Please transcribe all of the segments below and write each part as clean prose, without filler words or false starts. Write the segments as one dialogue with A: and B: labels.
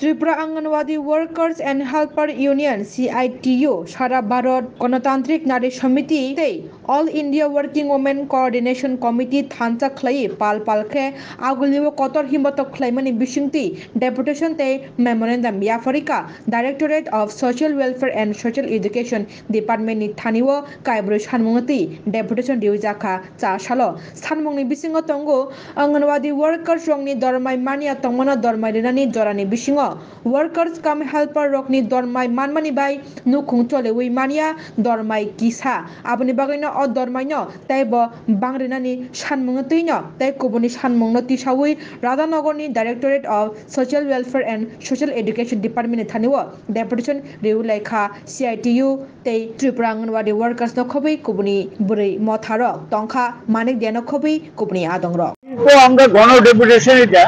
A: Tripura anganwadi workers and helper union CITU Sara Bharat Ganatantrik Nari Samiti all India working women coordination committee থানচা খ্লাই পাল পালखे आगुलियो कतर हिमत ख्लाइमानि बिसिंति डेपुटेशन ते मेमोरेंडम याफरिका directorate of social welfare and social education department नि थानिओ कायब्रो सानमुंगति डेपुटेशन दिउजाखा चासालो सानमुंगनि बिसिंगो तंगो अंगनवाड़ी वर्कर्स रंगनि दरमाय मानिया तंगमना दरमाय रेनानि जरानि बिसिंगो वर्कर्स कम हेल्पर रकनि दरमाय मानमानि बाय नुखुं चलेवै मानिया दरमाय किसा आबनि बागैनो अ दरमायनो ताइबो बांग्रेनानि सानमुंगतिनो ताइ कुबुनि सानमुंगनो तिसावै राधानगरनि directorate of social welfare and social education department थानिओ डेपुटेशन रिउलाइखा CITU तै त्रिपुरा अंगनवाड़ी वर्कर्स न खबै कुबुनि बुरै मथारो तंखा मानिक देनो खबै कुबुनि आदंरो
B: तो আমরা গণ ডেপুটেশন এটা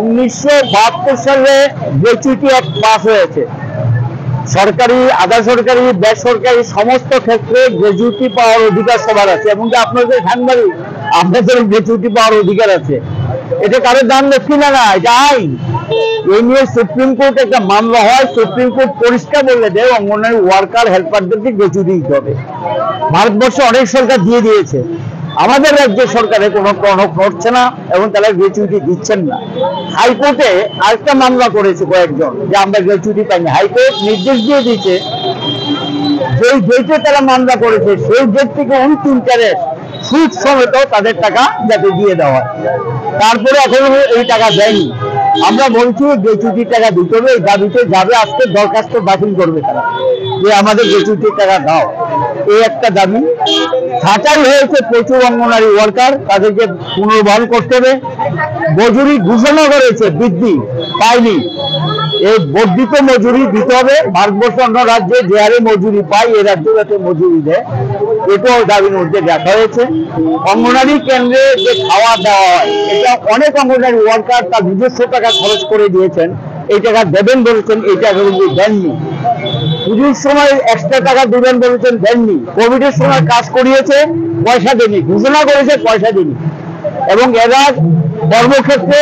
B: 1972 সালে গ্র্যাচুইটি অ্যাক্ট পাস হয়েছে। সরকারি আধা সরকারি বেসরকারি সমস্ত ক্ষেত্রে গ্র্যাচুইটি পাওয়ার অধিকার সবার আছে এবং আপনাদের সাংবাদিক আপনাদের গ্র্যাচুইটি পাওয়ার অধিকার আছে। এটা কারো দান দক্ষিণা না, এটা আইন। এই নিয়ে সুপ্রিম কোর্ট একটা মামলা হয়, সুপ্রিম কোর্ট পরিষ্কার বলে দেয় অঙ্গনওয়াড়ি ওয়ার্কার হেল্পারদেরকে গ্র্যাচুইটি দিতে হবে। ভারতবর্ষে অনেক সরকার দিয়ে দিয়েছে, আমাদের রাজ্যের সরকারে কোনো টনক নড়ছে না এবং তারা গ্র্যাচুইটি দিচ্ছেন না। হাইকোর্টে আরেকটা মামলা করেছে কয়েকজন যে আমরা গ্র্যাচুইটি পাইনি। হাইকোর্ট নির্দেশ দিয়ে দিয়েছে যেই ডেটে তারা মামলা করেছে সেই ডেট থেকে 29 সুদ সমেত তাদের টাকা যাতে দিয়ে দেওয়া হয়। তারপরে এখনো এই টাকা দেয়নি। আমরা বলছি গ্র্যাচুইটির টাকা দিতে হবে, এই দাবিতে যাবে, আজকে দরখাস্ত বাতিল করবে তারা যে আমাদের গ্র্যাচুইটির টাকা দাও। এই একটা দাবি। ছাঁটাই হয়েছে প্রচুর অঙ্গনওয়াড়ি ওয়ার্কার, তাদেরকে পুনর্বহাল করতে হবে। মজুরি ঘোষণা করেছে, বৃদ্ধি পায়নি, এই বর্ধিত মজুরি দিতে হবে। ভারতবর্ষ অন্য রাজ্যে যে হারে মজুরি পায় এ রাজ্যে যাতে মজুরি দেয়, এটাও দাবির মধ্যে দেখা হয়েছে। অঙ্গনওয়াড়ি কেন্দ্রে যে খাওয়া দেওয়া হয় এটা অনেক অঙ্গনওয়াড়ি ওয়ার্কার তার নিজস্ব টাকা খরচ করে দিয়েছেন, এই টাকা দেবেন বলেছেন, এই টাকা কিন্তু দেননি। পুজোর সময় এক্সট্রা টাকা দেবেন বলেছেন, দেননি। কোভিডের সময় কাজ করিয়েছে, পয়সা দেননি। ঘোষণা করেছে, পয়সা দেননি। এবং এরা কর্মক্ষেত্রে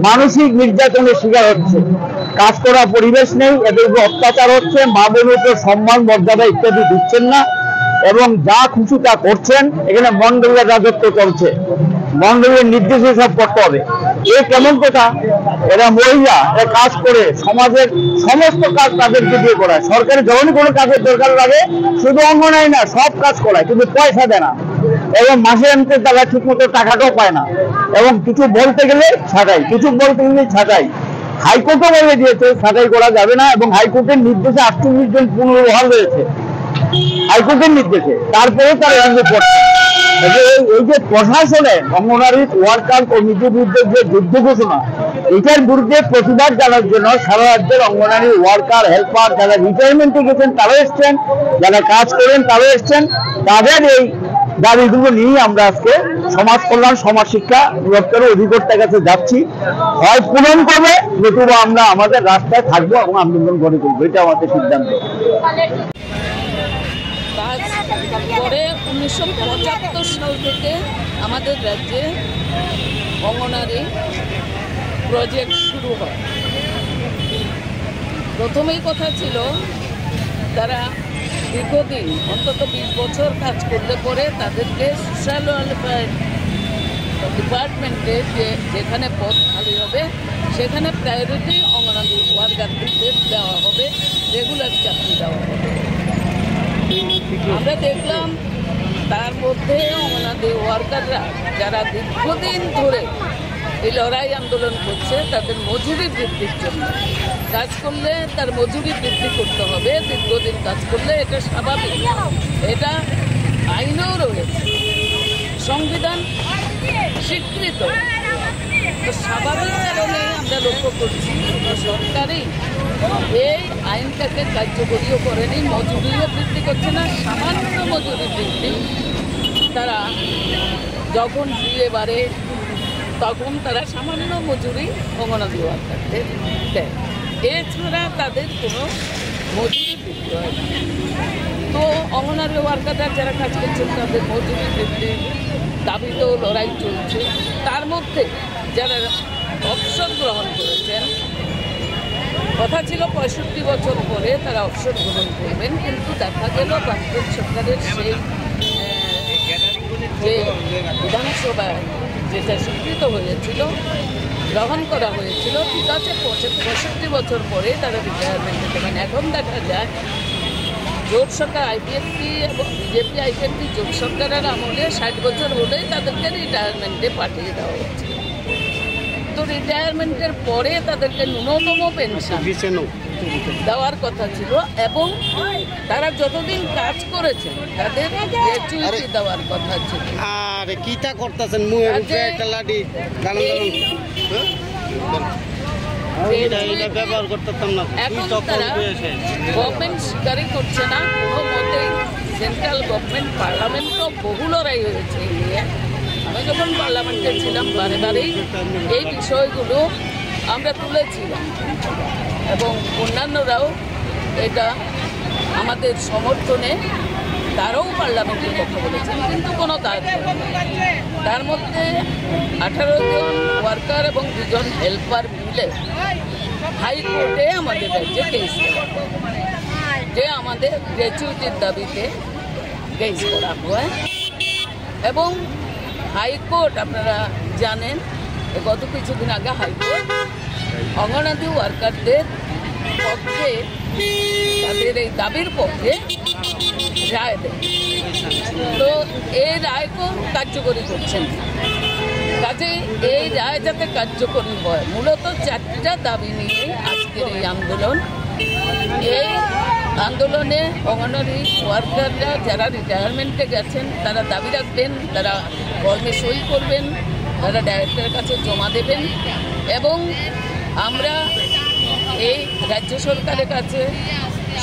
B: মানসিক নির্যাতনের শিকার হচ্ছে, কাজ করার পরিবেশ নেই, এদের উপর অত্যাচার হচ্ছে, মা বোনের উপর সম্মান মর্যাদা ইত্যাদি দিচ্ছেন না এবং যা খুশি তা করছেন। এখানে মন্ডলের রাজত্ব চলছে, মন্ডলের নির্দেশে সব করতে হবে। এ কেমন কথা? এরা মহিলা, এরা কাজ করে সমাজের সমস্ত কাজ তাদেরকে দিয়ে করায়। সরকারি যখনই কোনো কাজের দরকার লাগে শুধু অঙ্গনওয়াড়ি না সব কাজ করায়, কিন্তু পয়সা দেয় না এবং মাসে আনতে তারা ঠিক মতো টাকাটাও পায় না। এবং কিছু বলতে গেলে ছাঁটাই, কিছু বলতে গেলে ছাঁটাই। হাইকোর্টও বলে দিয়েছে ছাঁটাই করা যাবে না এবং হাইকোর্টের নির্দেশে 48 জন পুনর্বহাল হয়েছে হাইকোর্টের নির্দেশে। তারপরে তারা এখানে পড়ছে। এই যে প্রশাসনে অঙ্গনওয়াড়ি ওয়ার্কার কমিটির বিরুদ্ধে যে যুদ্ধ ঘোষণা, এটার বিরুদ্ধে প্রতিবাদ জানার জন্য সারা রাজ্যের অঙ্গনওয়াড়ি ওয়ার্কার হেল্পার যারা রিটায়ারমেন্টে গেছেন তারাও এসছেন, যারা কাজ করেন তারাও এসছেন। তাদের এই দাবিগুলো নিয়ে আমরা আজকে সমাজ কল্যাণ সমাজ শিক্ষা দপ্তরের অধিকর্তার কাছে যাচ্ছি। হয় পূরণ করবে, নতুবা আমরা আমাদের রাস্তায় থাকবো এবং আন্দোলন গড়ে তুলবো, এটা আমাদের সিদ্ধান্ত।
C: পরে 1975 সাল থেকে আমাদের রাজ্যে অঙ্গনওয়াড়ি প্রজেক্ট শুরু হয়। প্রথমেই কথা ছিল তারা দীর্ঘদিন অন্তত 20 বছর কাজ করলে পরে তাদেরকে সোশ্যাল ওয়েলফেয়ার ডিপার্টমেন্টে যেখানে পদ খালি হবে সেখানে প্রায়োরিটি অঙ্গনওয়াড়ি ওয়ার্কারদের দেওয়া হবে, রেগুলার চাকরি দেওয়া হবে। আমরা দেখলাম তার মধ্যে অঙ্গনওয়াড়ি ওয়ার্কাররা যারা দীর্ঘদিন ধরে এই লড়াই আন্দোলন করছে তাদের মজুরি বৃদ্ধির জন্য। কাজ করলে তার মজুরি বৃদ্ধি করতে হবে, দীর্ঘদিন কাজ করলে এটা স্বাভাবিক, এটা আইনেও রয়েছে, সংবিধান স্বীকৃত। তো স্বাভাবিক কারণে আমরা লক্ষ্য করছি সরকারি এই আইনটাকে কার্যকরীও করেনি, মজুরিও বৃদ্ধি করছে না। সামান্য মজুরি বৃদ্ধি তারা যখন বিয়ে বাড়ে তখন তারা সামান্য মজুরি অঙ্গনওয়াড়ি ওয়ার্কারদের দেয়, এছাড়া তাদের কোনো মজুরি বৃদ্ধি হয় না। তো অঙ্গনওয়াড়ি ওয়ার্কাররা যারা কাজ করছেন তাদের মজুরি বৃদ্ধির দাবিতেও লড়াই চলছে। তার মধ্যে যারা অবসর গ্রহণ কথা ছিল 65 বছর পরে তারা অবসর গ্রহণ করবেন, কিন্তু দেখা গেল বামফ্রন্ট সরকারের সেই যে বিধানসভায় যেটা স্বীকৃত হয়েছিল, গ্রহণ করা হয়েছিল, ঠিক আছে 65 বছর পরে তারা রিটায়ারমেন্ট দেবেন। এখন দেখা যায় জোট সরকার আইপিএফটি এবং বিজেপি আইপিএফটি জোট সরকারের আমলে 60 বছর হলেই তাদেরকে রিটায়ারমেন্টে পাঠিয়ে দেওয়া হচ্ছে। তো রিটায়ারমেন্টের পরে তাদেরকে ন্যূনতম পেনশন দেওয়ার কথা ছিল এবং তারা যতদিন কাজ করেছেন তাদের গ্র্যাচুইটি দেওয়ার কথা ছিল।
D: আর কিটা করতেছেন ব্যবহার করতেন না,
C: এখন তারা গভর্নমেন্ট স্বীকারই করছে না কোনো মতেই। সেন্ট্রাল গভর্নমেন্ট পার্লামেন্টও বহু লড়াই হয়েছে এই নিয়ে। আমি যখন পার্লামেন্টে ছিলাম বারেবারেই এই বিষয়গুলো আমরা তুলেছিলাম এবং অন্যান্যরাও এটা আমাদের সমর্থনে তারাও পার্লামেন্টে কথা বলেছেন, কিন্তু কোনো কাজ হয়নি। তার মধ্যে 18 জন ওয়ার্কার এবং 2 জন হেল্পার মিলে হাইকোর্টে আমাদের রাজ্যে কেস করা যে আমাদের গ্র্যাচুইটির দাবিতে কেস করা হয় এবং হাইকোর্ট আপনারা জানেন গত কিছুদিন আগে হাইকোর্ট অঙ্গনাদি ওয়ার্কারদের পক্ষে তাদের এই দাবির পক্ষে রায় দেয়। তো এই রায়কেও কার্যকরী করছেন। কাজে এই রায় যাতে কার্যকরী হয়, মূলত 4টা দাবি নিয়ে আজকের এই আন্দোলন। এই আন্দোলনে অঙ্গনওয়াড়ি ওয়ার্কাররা যারা রিটায়ারমেন্টে গেছেন তারা দাবি রাখবেন, তারা ফর্মে সই করবেন, তারা ডাইরেক্টরের কাছে জমা দেবেন এবং আমরা এই রাজ্য সরকারের কাছে,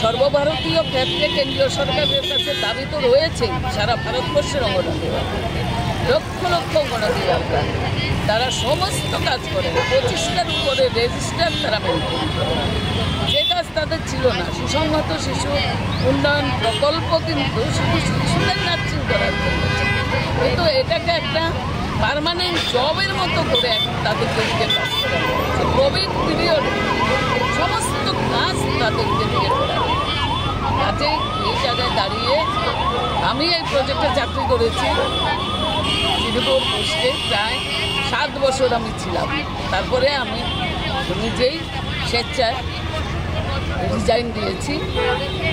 C: সর্বভারতীয় ক্ষেত্রে কেন্দ্রীয় সরকারের কাছে দাবি তো রয়েছেই। সারা ভারতবর্ষের অঙ্গনওয়াড়ি ওয়ার্কার, লক্ষ লক্ষ অঙ্গনওয়াড়ি ওয়ার্কার, তারা সমস্ত কাজ করে 25টার উপরে রেজিস্টার তারা মেনটেন করে। যে কাজ তাদের ছিল না, সুসংহত শিশু উন্নয়ন প্রকল্প কিন্তু শুধু শিশুদের নার্সিং করার জন্য, কিন্তু এটাকে একটা পার্মানেন্ট জবের মতো করে তাদেরকে দিয়ে কাজ করা হয়েছে। কোভিড পিরিয়ডে সমস্ত কাজ তাদেরকে দিয়ে করা হয়েছে। কাজে এই জায়গায় দাঁড়িয়ে আমি এই প্রজেক্টে চাকরি করেছি শ্রীপুর পোস্টে প্রায় 7 বছর আমি ছিলাম। তারপরে আমি নিজেই স্বেচ্ছায় রিজাইন দিয়েছি।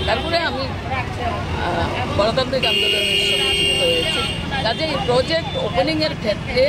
C: তারপরে আমি গণতান্ত্রিক আন্দোলনের সঙ্গে যুক্ত হয়েছি। কাজে এই প্রজেক্ট ওপেনিংয়ের ক্ষেত্রে